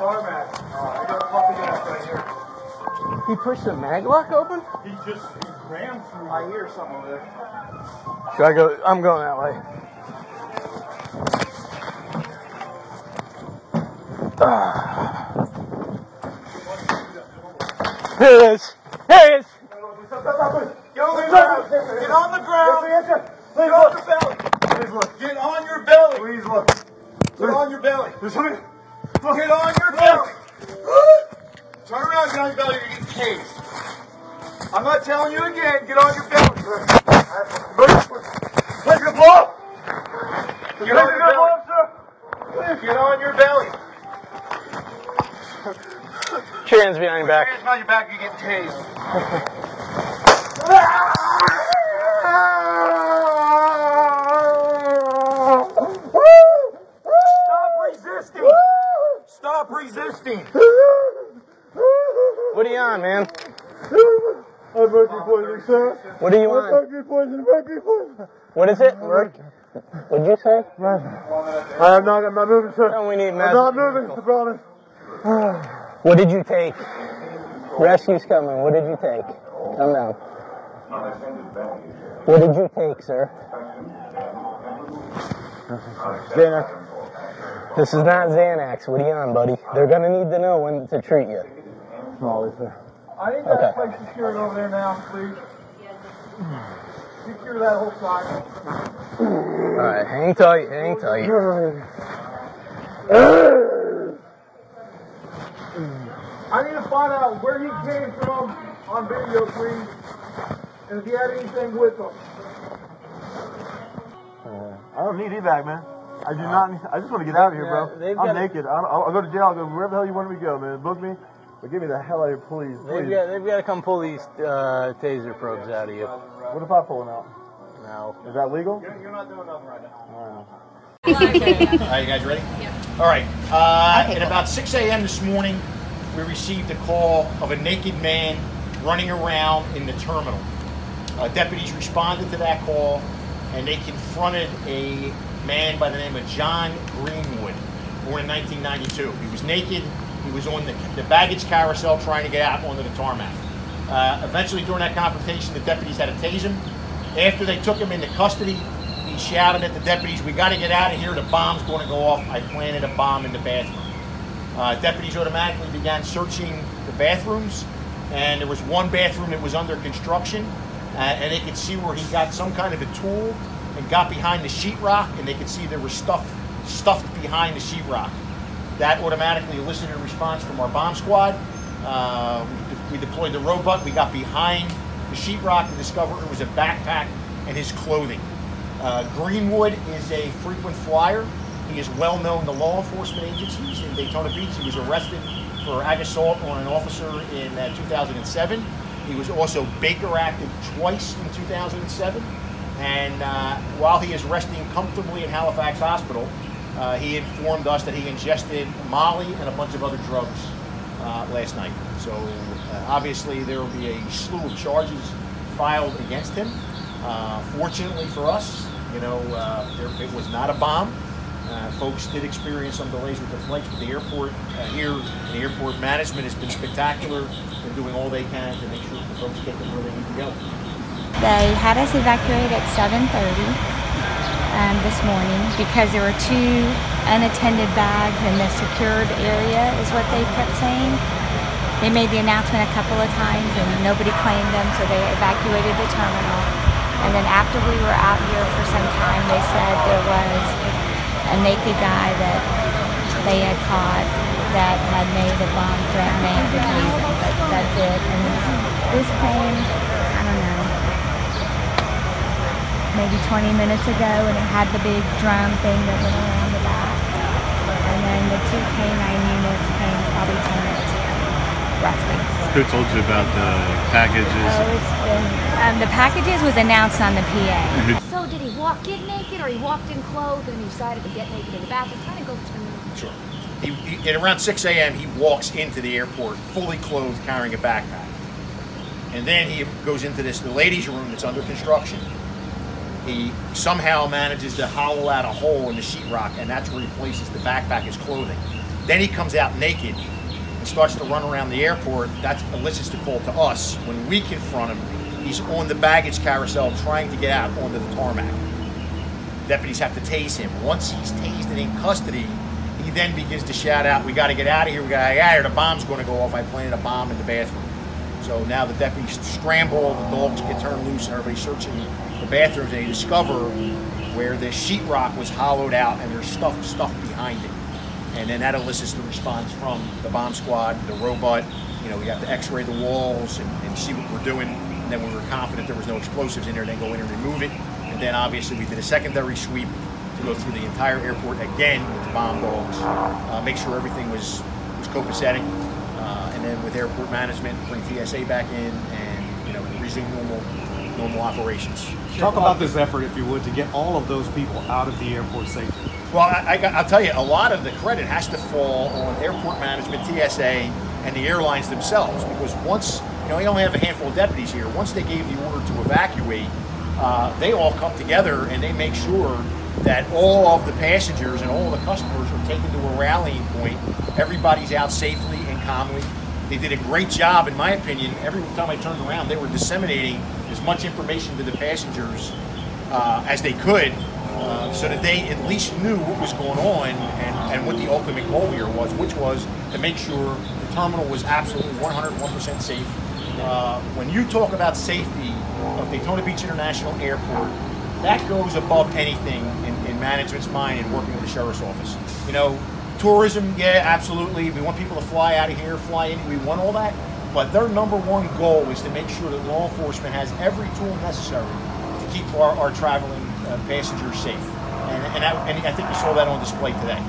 tarmac. I got a puppy ass right here. He pushed the mag lock open? He rammed through. I hear something over there. Should I go? I'm going that way. Here it is. Here it is. Get on the ground. Get on the ground. Get on your belly. Please look. Get on your belly. Please look. Get on your belly. Get on your belly. Turn around, get on your belly, you're getting tased. I'm not telling you again, get on your belly. Let's go blow up. Get on your belly. Get on your belly. Put your hands behind your back. Put your hands behind your back, you're getting tased. Stop resisting. Stop resisting. What are you on, man? I'm mercury poisoning, sir. What are you on? Mercury poisoning. What is it? What'd you say? I'm not moving, sir. No, we need I'm not moving, I promise. What did you take? Rescue's coming. What did you take? Come down. What did you take, sir? Xanax. This is not Xanax. What are you on, buddy? They're going to need to know when to treat you. Molly, sir. I need that place secured over there now, please. Secure that whole side. All right, hang tight, hang tight. I need to find out where he came from on video, please, and if he had anything with him. I don't need evac, man. I do not need, I just want to get out of here, bro. I'm naked. I'll go to jail. I'll go wherever the hell you want me to go, man. Book me. But get me the hell out of here, please. They've got to come pull these taser probes out of you. What if I pull them out? No. Is that legal? You're not doing nothing right now. All right, you guys ready? Yeah. All right. At about 6 a.m. this morning, we received a call of a naked man running around in the terminal. Deputies responded to that call, and they confronted a man by the name of John Greenwood, born in 1992. He was naked. He was on the baggage carousel trying to get out onto the tarmac. Eventually, during that confrontation, the deputies had to tase him. After they took him into custody, he shouted at the deputies, "We got to get out of here. The bomb's going to go off. I planted a bomb in the bathroom." Deputies automatically began searching the bathrooms, and there was one bathroom that was under construction, and they could see where he got some kind of a tool and got behind the sheetrock, and they could see there was stuff stuffed behind the sheetrock. That automatically elicited a response from our bomb squad. We deployed the robot. We got behind the sheetrock to discover it was a backpack and his clothing. Greenwood is a frequent flyer. He is well known to law enforcement agencies in Daytona Beach. He was arrested for ag assault on an officer in 2007. He was also Baker acted twice in 2007. And while he is resting comfortably in Halifax Hospital, he informed us that he ingested Molly and a bunch of other drugs last night. So obviously there will be a slew of charges filed against him. Fortunately for us, it was not a bomb. Folks did experience some delays with their flights, but the airport here, the airport management has been spectacular in doing all they can to make sure the folks get them where they need to go. They had us evacuate at 7:30 this morning because there were 2 unattended bags in the secured area, is what they kept saying. They made the announcement a couple of times and nobody claimed them, so they evacuated the terminal. And then after we were out here for some time, they said there was a naked guy that they had caught that had made a bomb threat named the Detention, but that's it. And this came, I don't know, maybe 20 minutes ago, and it had the big drum thing that went around the back. And then the 2 K9 units came probably 10 minutes ago, roughly. Who told you about the packages? Oh, it's been, the packages was announced on the PA. So did he walk in naked, or he walked in clothed and he decided to get naked in the bathroom? Kind of go through. Sure. At around 6 a.m., he walks into the airport fully clothed, carrying a backpack. And then he goes into the ladies' room that's under construction. He somehow manages to hollow out a hole in the sheetrock, and that's where he places the backpack, his clothing. Then he comes out naked and starts to run around the airport. That elicits the call to us. When we confront him, he's on the baggage carousel trying to get out onto the tarmac. Deputies have to tase him. Once he's tased and in custody, he then begins to shout out, "We got to get out of here, we got to get out of here, the bomb's going to go off, I planted a bomb in the bathroom." So now the deputies scramble, the dogs get turned loose, and everybody's searching the bathrooms, and they discover where the sheetrock was hollowed out and there's stuff behind it. And then that elicits the response from the bomb squad, the robot. You know, we have to x-ray the walls and see what we're doing. And then when we were confident there was no explosives in there, then go in and remove it. And then obviously we did a secondary sweep to go through the entire airport again with the bomb dogs, make sure everything was copacetic. And then with airport management, bring TSA back in and, you know, resume normal operations. Talk about this effort, if you would, to get all of those people out of the airport safely. Well, I'll tell you, a lot of the credit has to fall on airport management, TSA, and the airlines themselves, because once, you know, we only have a handful of deputies here. Once they gave the order to evacuate, they all come together and they make sure that all of the passengers and all of the customers are taken to a rallying point. Everybody's out safely and calmly. They did a great job, in my opinion. Every time I turned around, they were disseminating as much information to the passengers as they could, so that they at least knew what was going on and what the ultimate goal here was, which was to make sure the terminal was absolutely 101% safe. When you talk about safety of Daytona Beach International Airport, that goes above anything in management's mind and working with the sheriff's office. You know, tourism, yeah, absolutely. We want people to fly out of here, fly in. We want all that. But their number one goal is to make sure that law enforcement has every tool necessary to keep our traveling passengers safe. And I think you saw that on display today.